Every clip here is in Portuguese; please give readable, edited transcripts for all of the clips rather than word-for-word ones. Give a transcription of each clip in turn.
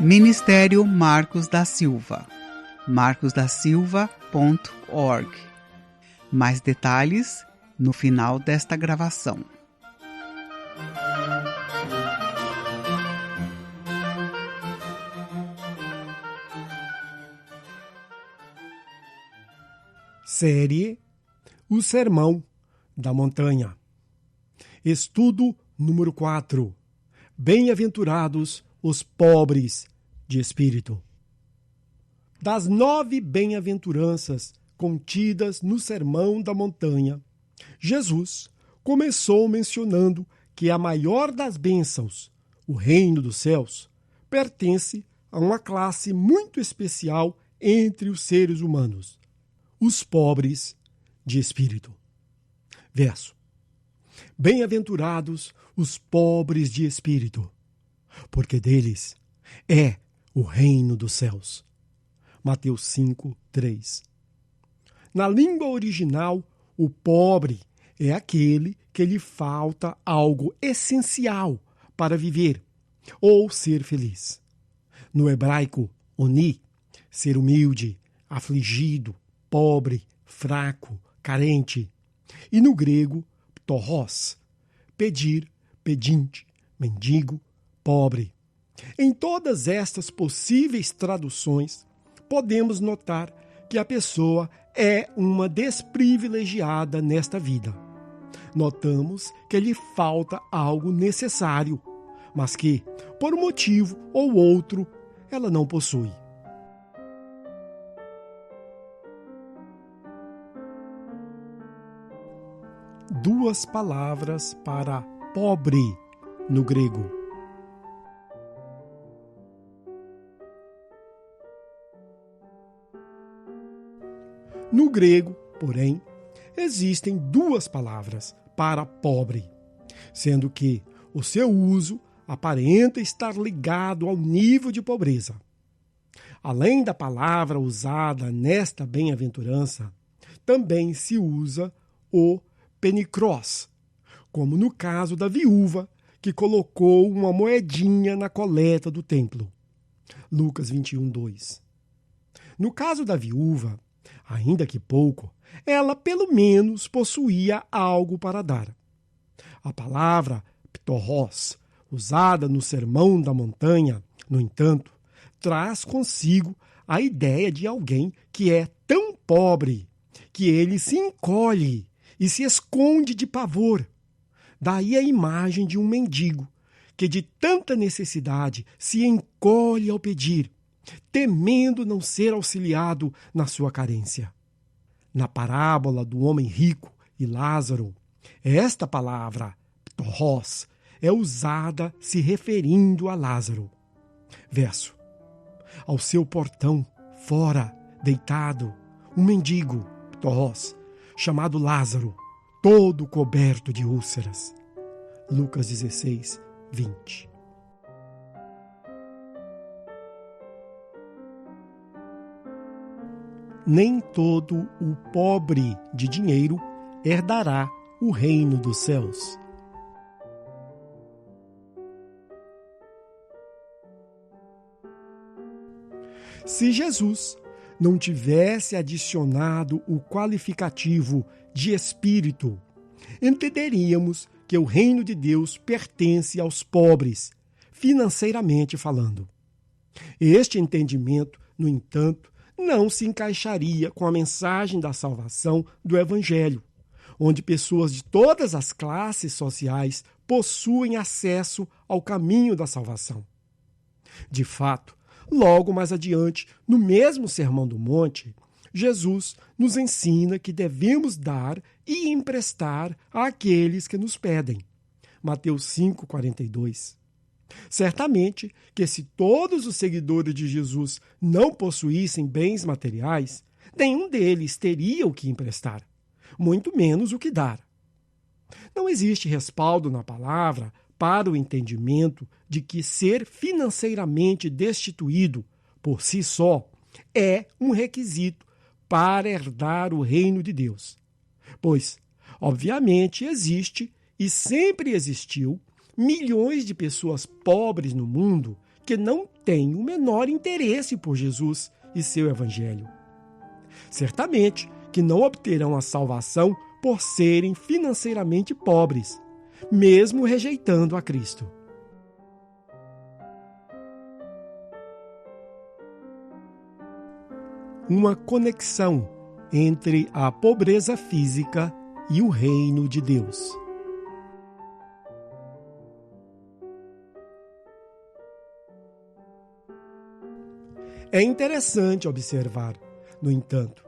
Ministério Marcos da Silva, marcosdasilva.org. Mais detalhes no final desta gravação. Série O Sermão da Montanha. Estudo número 4. Bem-aventurados os pobres de espírito. Das 9 bem-aventuranças contidas no Sermão da Montanha, Jesus começou mencionando que a maior das bênçãos, o reino dos céus, pertence a uma classe muito especial entre os seres humanos, os pobres de espírito. Verso: Bem-aventurados os pobres de espírito, porque deles é o reino dos céus. Mateus 5, 3. Na língua original, o pobre é aquele que lhe falta algo essencial para viver ou ser feliz. No hebraico, oni, ser humilde, afligido, pobre, fraco, carente. E no grego, ptoros, pedir, pedinte, mendigo, pobre. Em todas estas possíveis traduções, podemos notar que a pessoa é uma desprivilegiada nesta vida. Notamos que lhe falta algo necessário, mas que, por um motivo ou outro, ela não possui. Duas palavras para pobre no grego. No grego, porém, existem duas palavras para pobre, sendo que o seu uso aparenta estar ligado ao nível de pobreza. Além da palavra usada nesta bem-aventurança, também se usa o penicros, como no caso da viúva que colocou uma moedinha na coleta do templo. Lucas 21, 2. No caso da viúva, ainda que pouco, ela pelo menos possuía algo para dar. A palavra ptoros, usada no Sermão da Montanha, no entanto, traz consigo a ideia de alguém que é tão pobre que ele se encolhe e se esconde de pavor. Daí a imagem de um mendigo que de tanta necessidade se encolhe ao pedir, temendo não ser auxiliado na sua carência. Na parábola do homem rico e Lázaro, esta palavra, ptoros, é usada se referindo a Lázaro. Verso: Ao seu portão, fora, deitado, um mendigo, ptoros, chamado Lázaro, todo coberto de úlceras. Lucas 16, 20. Nem todo o pobre de dinheiro herdará o reino dos céus. Se Jesus não tivesse adicionado o qualificativo de espírito, entenderíamos que o reino de Deus pertence aos pobres, financeiramente falando. Este entendimento, no entanto, não se encaixaria com a mensagem da salvação do Evangelho, onde pessoas de todas as classes sociais possuem acesso ao caminho da salvação. De fato, logo mais adiante, no mesmo Sermão do Monte, Jesus nos ensina que devemos dar e emprestar àqueles que nos pedem. Mateus 5, 42. Certamente que se todos os seguidores de Jesus não possuíssem bens materiais, nenhum deles teria o que emprestar, muito menos o que dar. Não existe respaldo na palavra para o entendimento de que ser financeiramente destituído, por si só, é um requisito para herdar o reino de Deus. Pois, obviamente, existe e sempre existiu milhões de pessoas pobres no mundo que não têm o menor interesse por Jesus e seu evangelho. Certamente que não obterão a salvação por serem financeiramente pobres, mesmo rejeitando a Cristo. Uma conexão entre a pobreza física e o reino de Deus. É interessante observar, no entanto,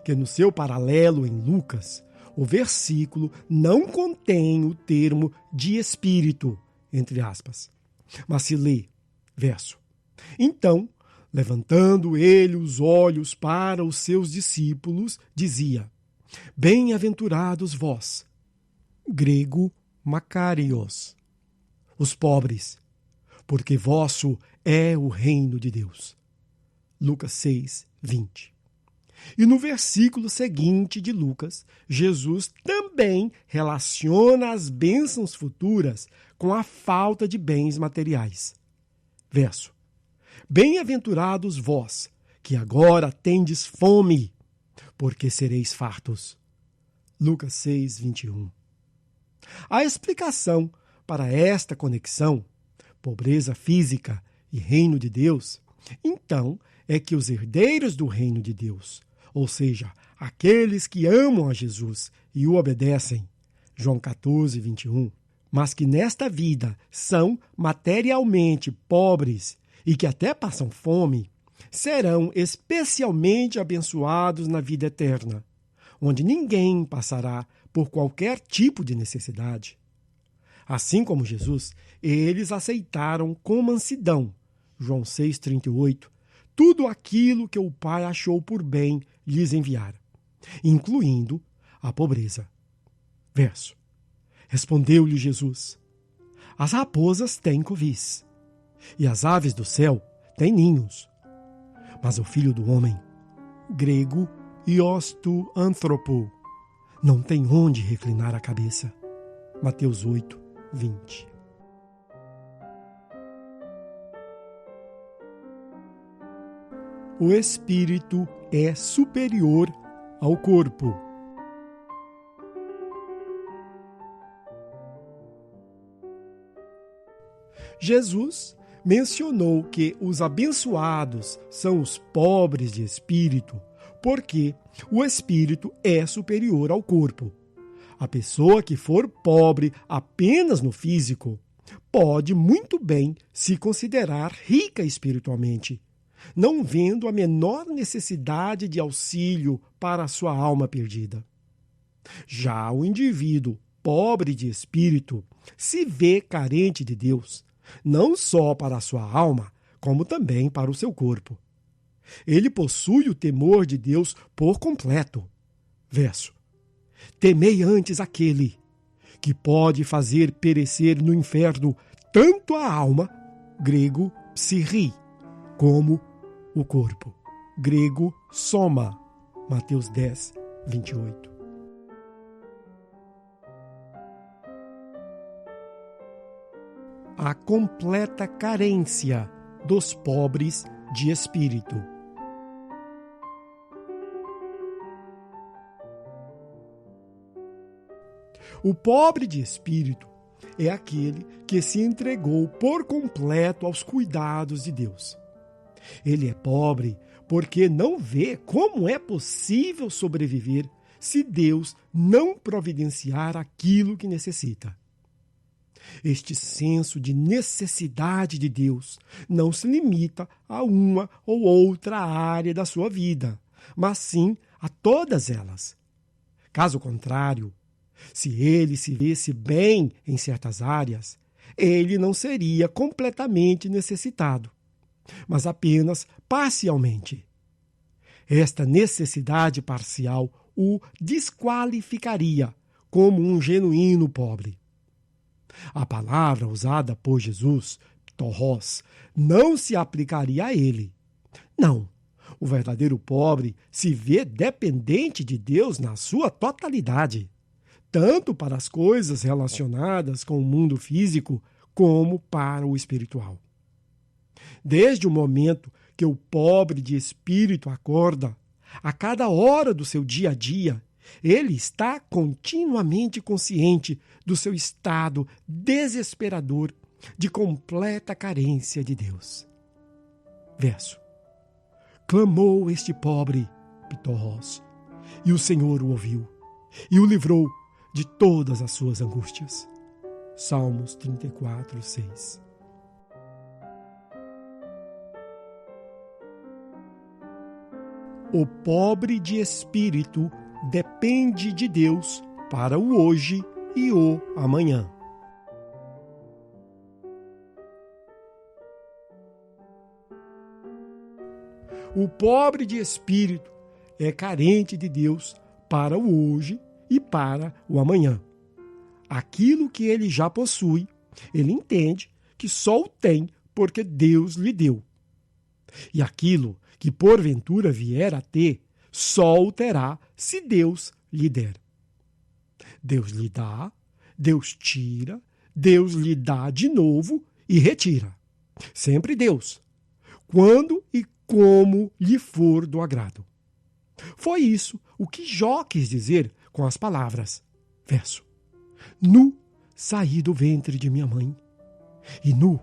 que no seu paralelo em Lucas, o versículo não contém o termo de espírito, entre aspas, mas se lê, verso. Então, levantando ele os olhos para os seus discípulos, dizia: Bem-aventurados vós, grego Macarios, os pobres, porque vosso é o reino de Deus. Lucas 6, 20. E no versículo seguinte de Lucas, Jesus também relaciona as bênçãos futuras com a falta de bens materiais. Verso: Bem-aventurados vós, que agora tendes fome, porque sereis fartos. Lucas 6, 21. A explicação para esta conexão, pobreza física e reino de Deus, então, é que os herdeiros do reino de Deus, ou seja, aqueles que amam a Jesus e o obedecem, João 14, 21, mas que nesta vida são materialmente pobres e que até passam fome, serão especialmente abençoados na vida eterna, onde ninguém passará por qualquer tipo de necessidade. Assim como Jesus, eles aceitaram com mansidão, João 6,38, tudo aquilo que o Pai achou por bem lhes enviar, incluindo a pobreza. Verso: Respondeu-lhe Jesus: As raposas têm covis, e as aves do céu têm ninhos, mas o Filho do Homem, grego iosto anthropo, não tem onde reclinar a cabeça. Mateus 8, 20. O espírito é superior ao corpo. Jesus mencionou que os abençoados são os pobres de espírito, porque o espírito é superior ao corpo. A pessoa que for pobre apenas no físico pode muito bem se considerar rica espiritualmente, não vendo a menor necessidade de auxílio para a sua alma perdida. Já o indivíduo pobre de espírito se vê carente de Deus, não só para a sua alma, como também para o seu corpo. Ele possui o temor de Deus por completo. Verso: Temei antes aquele que pode fazer perecer no inferno tanto a alma, grego psirri, como o corpo, grego soma, Mateus 10, 28. A completa carência dos pobres de espírito. O pobre de espírito é aquele que se entregou por completo aos cuidados de Deus. Ele é pobre porque não vê como é possível sobreviver se Deus não providenciar aquilo que necessita. Este senso de necessidade de Deus não se limita a uma ou outra área da sua vida, mas sim a todas elas. Caso contrário, se ele se visse bem em certas áreas, ele não seria completamente necessitado, mas apenas parcialmente. Esta necessidade parcial o desqualificaria como um genuíno pobre. A palavra usada por Jesus, torros, não se aplicaria a ele. Não, o verdadeiro pobre se vê dependente de Deus na sua totalidade, tanto para as coisas relacionadas com o mundo físico como para o espiritual. Desde o momento que o pobre de espírito acorda, a cada hora do seu dia a dia, ele está continuamente consciente do seu estado desesperador de completa carência de Deus. Verso. Clamou este pobre Pitós, e o Senhor o ouviu, e o livrou de todas as suas angústias. Salmos 34, 6. O pobre de espírito depende de Deus para o hoje e o amanhã. O pobre de espírito é carente de Deus para o hoje e para o amanhã. Aquilo que ele já possui, ele entende que só o tem porque Deus lhe deu. E aquilo que porventura vier a ter, só o terá se Deus lhe der. Deus lhe dá, Deus tira, Deus lhe dá de novo e retira. Sempre Deus, quando e como lhe for do agrado. Foi isso o que Jó quis dizer com as palavras. Verso. Nu saí do ventre de minha mãe, e nu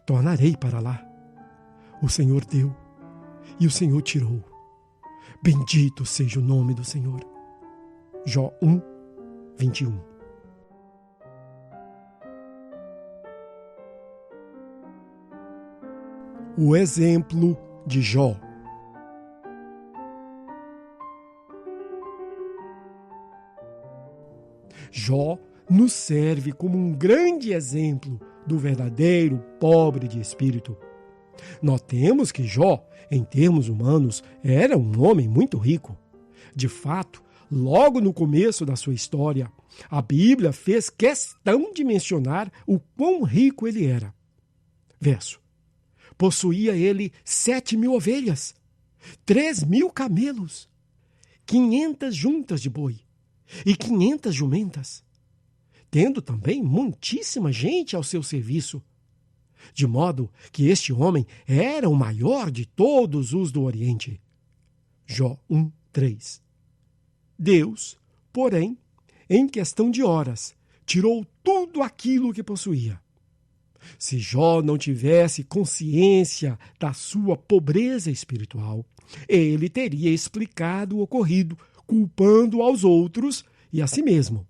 tornarei para lá. O Senhor deu, e o Senhor tirou. Bendito seja o nome do Senhor. Jó 1, 21. O exemplo de Jó. Jó nos serve como um grande exemplo do verdadeiro pobre de espírito. Notemos que Jó, em termos humanos, era um homem muito rico. De fato, logo no começo da sua história, a Bíblia fez questão de mencionar o quão rico ele era. Verso. Possuía ele 7.000 ovelhas, 3.000 camelos, 500 juntas de boi e 500 jumentas, tendo também muitíssima gente ao seu serviço, de modo que este homem era o maior de todos os do Oriente. Jó 1, 3. Deus, porém, em questão de horas, tirou tudo aquilo que possuía. Se Jó não tivesse consciência da sua pobreza espiritual, ele teria explicado o ocorrido, culpando aos outros e a si mesmo.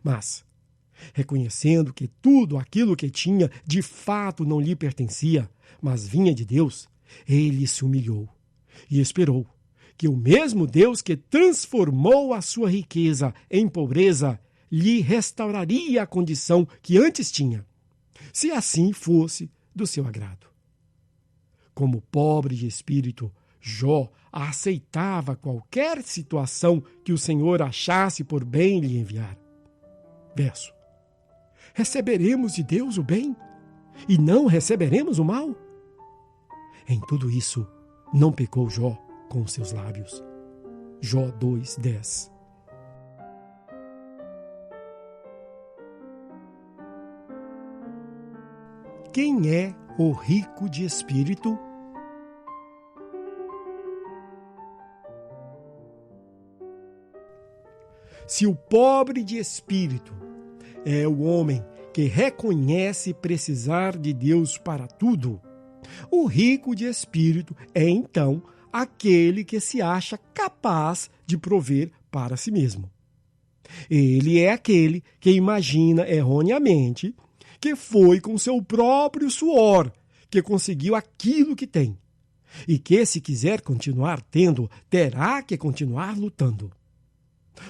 Mas, reconhecendo que tudo aquilo que tinha de fato não lhe pertencia, mas vinha de Deus, ele se humilhou e esperou que o mesmo Deus que transformou a sua riqueza em pobreza lhe restauraria a condição que antes tinha, se assim fosse do seu agrado. Como pobre de espírito, Jó aceitava qualquer situação que o Senhor achasse por bem lhe enviar. Verso. Receberemos de Deus o bem e não receberemos o mal? Em tudo isso, não pecou Jó com os seus lábios. Jó 2, 10. Quem é o rico de espírito? Se o pobre de espírito é o homem que reconhece precisar de Deus para tudo, o rico de espírito é então aquele que se acha capaz de prover para si mesmo. Ele é aquele que imagina erroneamente que foi com seu próprio suor que conseguiu aquilo que tem, e que, se quiser continuar tendo, terá que continuar lutando.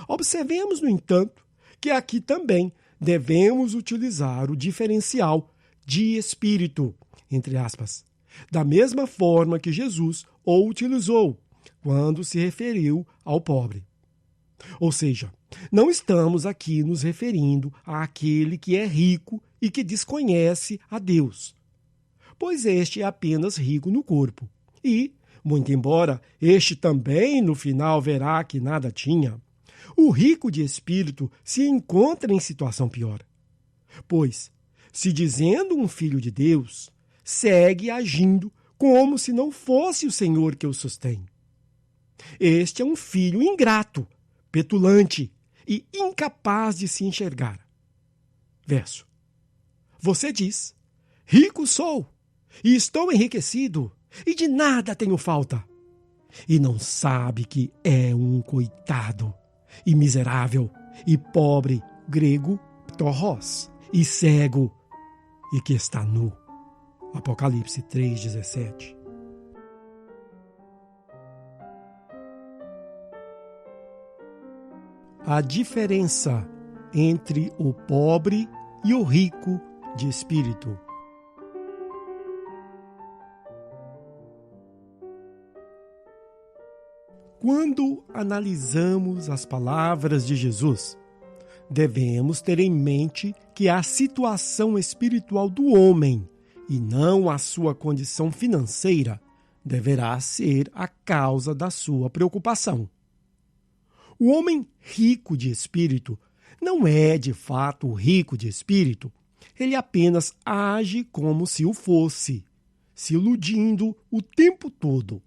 Observemos, no entanto, que aqui também devemos utilizar o diferencial de espírito, entre aspas, da mesma forma que Jesus o utilizou quando se referiu ao pobre. Ou seja, não estamos aqui nos referindo àquele que é rico e que desconhece a Deus, pois este é apenas rico no corpo. E, muito embora este também no final verá que nada tinha, o rico de espírito se encontra em situação pior. Pois, se dizendo um filho de Deus, segue agindo como se não fosse o Senhor que o sustém. Este é um filho ingrato, petulante e incapaz de se enxergar. Verso. Você diz: rico sou, e estou enriquecido, e de nada tenho falta. E não sabe que é um coitado, e miserável, e pobre, grego, ptorros, e cego, e que está nu. Apocalipse 3,17. A diferença entre o pobre e o rico de espírito. Quando analisamos as palavras de Jesus, devemos ter em mente que a situação espiritual do homem, e não a sua condição financeira, deverá ser a causa da sua preocupação. O homem rico de espírito não é de fato rico de espírito, ele apenas age como se o fosse, se iludindo o tempo todo.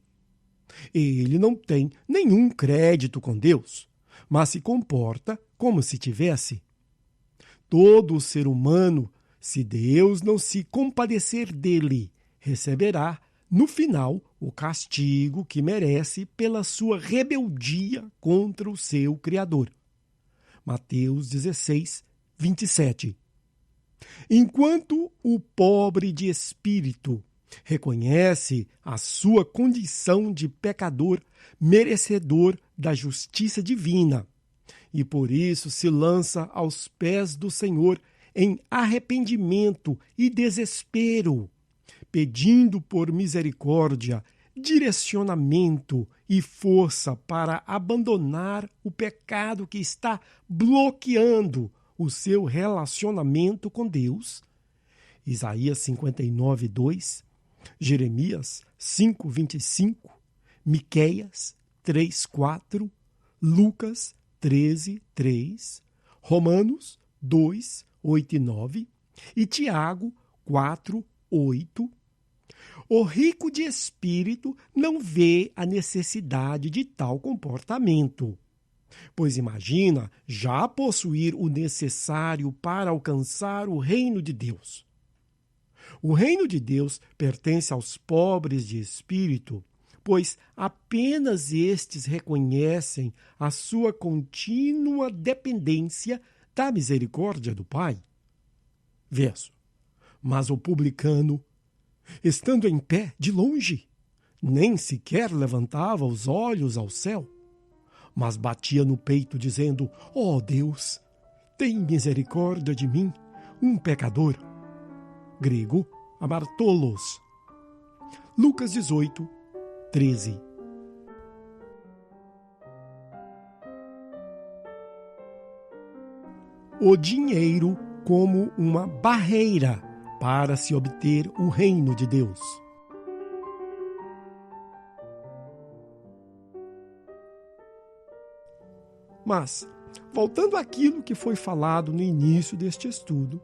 Ele não tem nenhum crédito com Deus, mas se comporta como se tivesse. Todo ser humano, se Deus não se compadecer dele, receberá, no final, o castigo que merece pela sua rebeldia contra o seu Criador. Mateus 16, 27. Enquanto o pobre de espírito reconhece a sua condição de pecador merecedor da justiça divina e por isso se lança aos pés do Senhor em arrependimento e desespero, pedindo por misericórdia, direcionamento e força para abandonar o pecado que está bloqueando o seu relacionamento com Deus. Isaías 59, 2, Jeremias 5, 25, Miqueias 3, 4, Lucas 13, 3, Romanos 2, 8 e 9 e Tiago 4, 8. O rico de espírito não vê a necessidade de tal comportamento, pois imagina já possuir o necessário para alcançar o reino de Deus. O reino de Deus pertence aos pobres de espírito, pois apenas estes reconhecem a sua contínua dependência da misericórdia do Pai. Verso. Mas o publicano, estando em pé de longe, nem sequer levantava os olhos ao céu, mas batia no peito, dizendo: ó Deus, tem misericórdia de mim, um pecador. Grego, amartolos. Lucas 18, 13. O dinheiro como uma barreira para se obter o reino de Deus. Mas, voltando àquilo que foi falado no início deste estudo,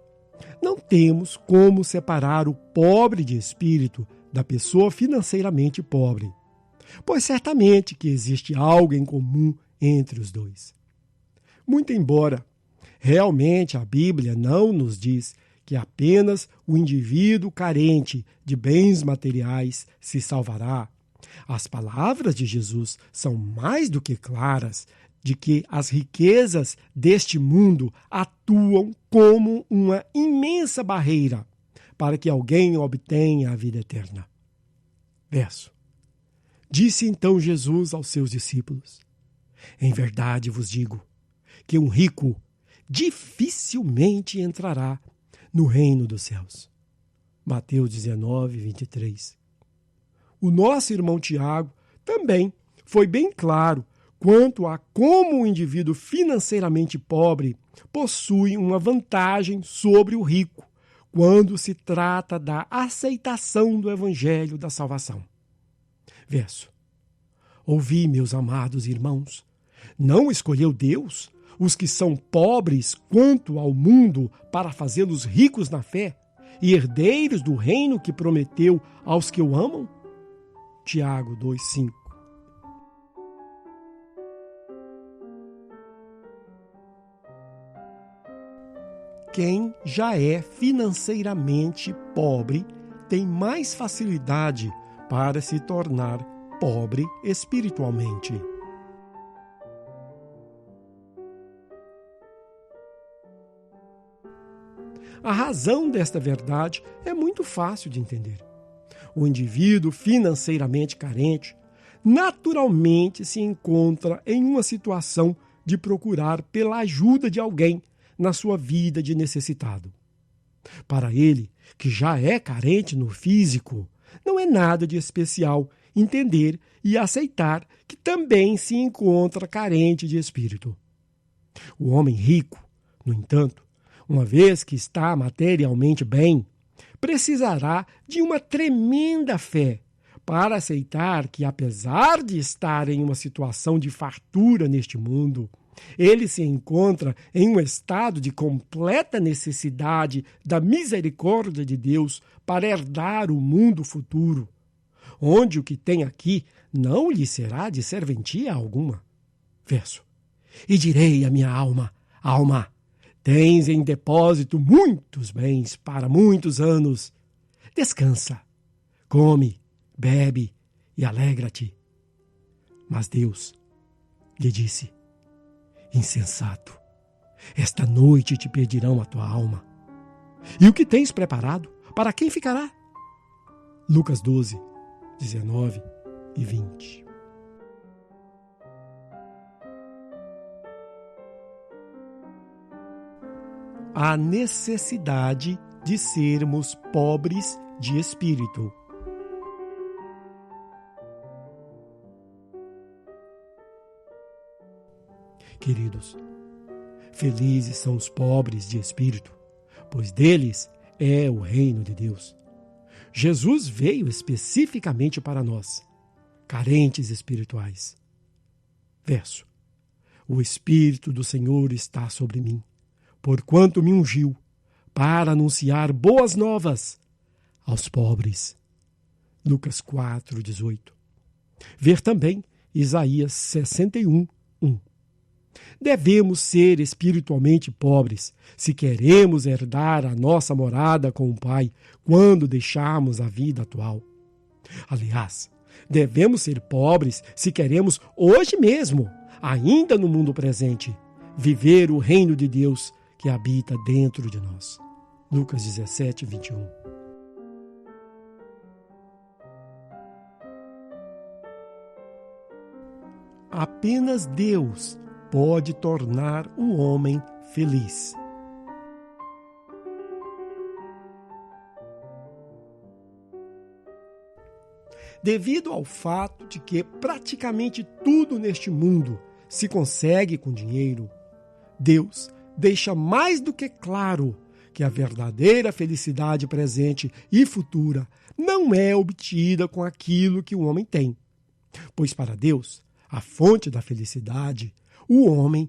não temos como separar o pobre de espírito da pessoa financeiramente pobre, pois certamente que existe algo em comum entre os dois. Muito embora realmente a Bíblia não nos diz que apenas o indivíduo carente de bens materiais se salvará, as palavras de Jesus são mais do que claras de que as riquezas deste mundo atuam como uma imensa barreira para que alguém obtenha a vida eterna. Verso. Disse então Jesus aos seus discípulos: em verdade vos digo que um rico dificilmente entrará no reino dos céus. Mateus 19, 23. O nosso irmão Tiago também foi bem claro quanto a como o indivíduo financeiramente pobre possui uma vantagem sobre o rico quando se trata da aceitação do evangelho da salvação. Verso. Ouvi, meus amados irmãos, não escolheu Deus os que são pobres quanto ao mundo para fazê-los ricos na fé e herdeiros do reino que prometeu aos que o amam? Tiago 2,5. Quem já é financeiramente pobre tem mais facilidade para se tornar pobre espiritualmente. A razão desta verdade é muito fácil de entender. O indivíduo financeiramente carente naturalmente se encontra em uma situação de procurar pela ajuda de alguém na sua vida de necessitado. Para ele, que já é carente no físico, não é nada de especial entender e aceitar que também se encontra carente de espírito. O homem rico, no entanto, uma vez que está materialmente bem, precisará de uma tremenda fé para aceitar que, apesar de estar em uma situação de fartura neste mundo, ele se encontra em um estado de completa necessidade da misericórdia de Deus para herdar o mundo futuro, onde o que tem aqui não lhe será de serventia alguma. Verso: E direi à minha alma, alma, tens em depósito muitos bens para muitos anos. Descansa, come, bebe e alegra-te. Mas Deus lhe disse: Insensato, esta noite te pedirão a tua alma. E o que tens preparado, para quem ficará? Lucas 12, 19 e 20. A necessidade de sermos pobres de espírito. Queridos, felizes são os pobres de espírito, pois deles é o reino de Deus. Jesus veio especificamente para nós, carentes espirituais. Verso: O Espírito do Senhor está sobre mim, porquanto me ungiu para anunciar boas novas aos pobres. Lucas 4, 18. Ver também Isaías 61, 1. Devemos ser espiritualmente pobres se queremos herdar a nossa morada com o Pai quando deixarmos a vida atual. Aliás, devemos ser pobres se queremos hoje mesmo, ainda no mundo presente, viver o reino de Deus que habita dentro de nós. Lucas 17, 21. Apenas Deus pode tornar o homem feliz. Devido ao fato de que praticamente tudo neste mundo se consegue com dinheiro, Deus deixa mais do que claro que a verdadeira felicidade presente e futura não é obtida com aquilo que o homem tem. Pois para Deus, a fonte da felicidade, o homem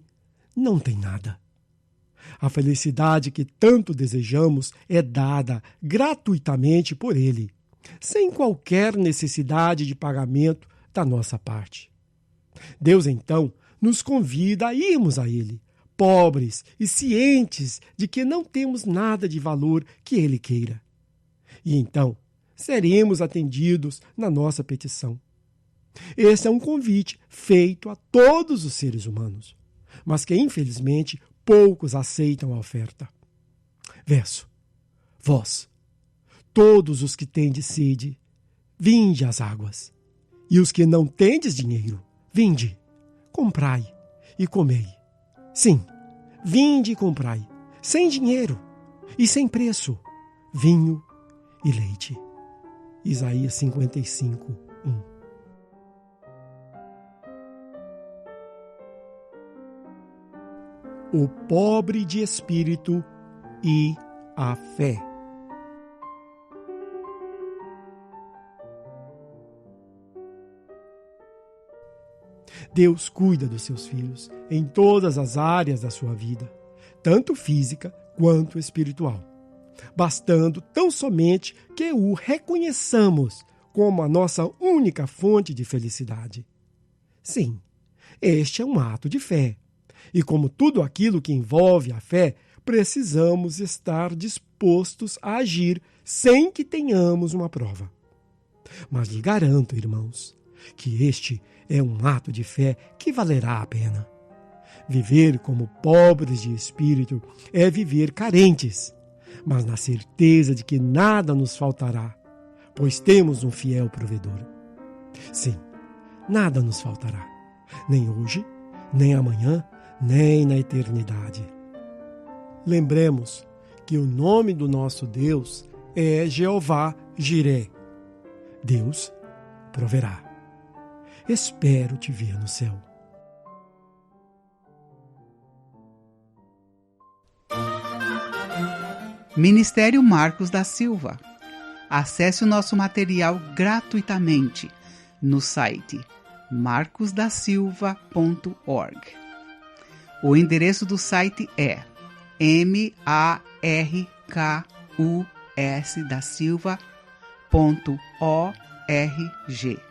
não tem nada. A felicidade que tanto desejamos é dada gratuitamente por Ele, sem qualquer necessidade de pagamento da nossa parte. Deus, então, nos convida a irmos a Ele, pobres e cientes de que não temos nada de valor que Ele queira. E então, seremos atendidos na nossa petição. Esse é um convite feito a todos os seres humanos, mas que, infelizmente, poucos aceitam a oferta. Verso: Vós, todos os que tendes sede, vinde às águas, e os que não tendes dinheiro, vinde, comprai e comei. Sim, vinde e comprai, sem dinheiro e sem preço, vinho e leite. Isaías 55, 1. O pobre de espírito e a fé. Deus cuida dos seus filhos em todas as áreas da sua vida, tanto física quanto espiritual. bastando tão somente que o reconheçamos como a nossa única fonte de felicidade. Sim, este é um ato de fé. E como tudo aquilo que envolve a fé, precisamos estar dispostos a agir sem que tenhamos uma prova. Mas lhe garanto, irmãos, que este é um ato de fé que valerá a pena. Viver como pobres de espírito é viver carentes, mas na certeza de que nada nos faltará, pois temos um fiel provedor. Sim, nada nos faltará, nem hoje, nem amanhã, nem na eternidade. Lembremos que o nome do nosso Deus é Jeová Jiré. Deus proverá. Espero te ver no céu. Ministério Marcos da Silva. Acesse o nosso material gratuitamente no site marcosdasilva.org. O endereço do site é markusdasilva.org.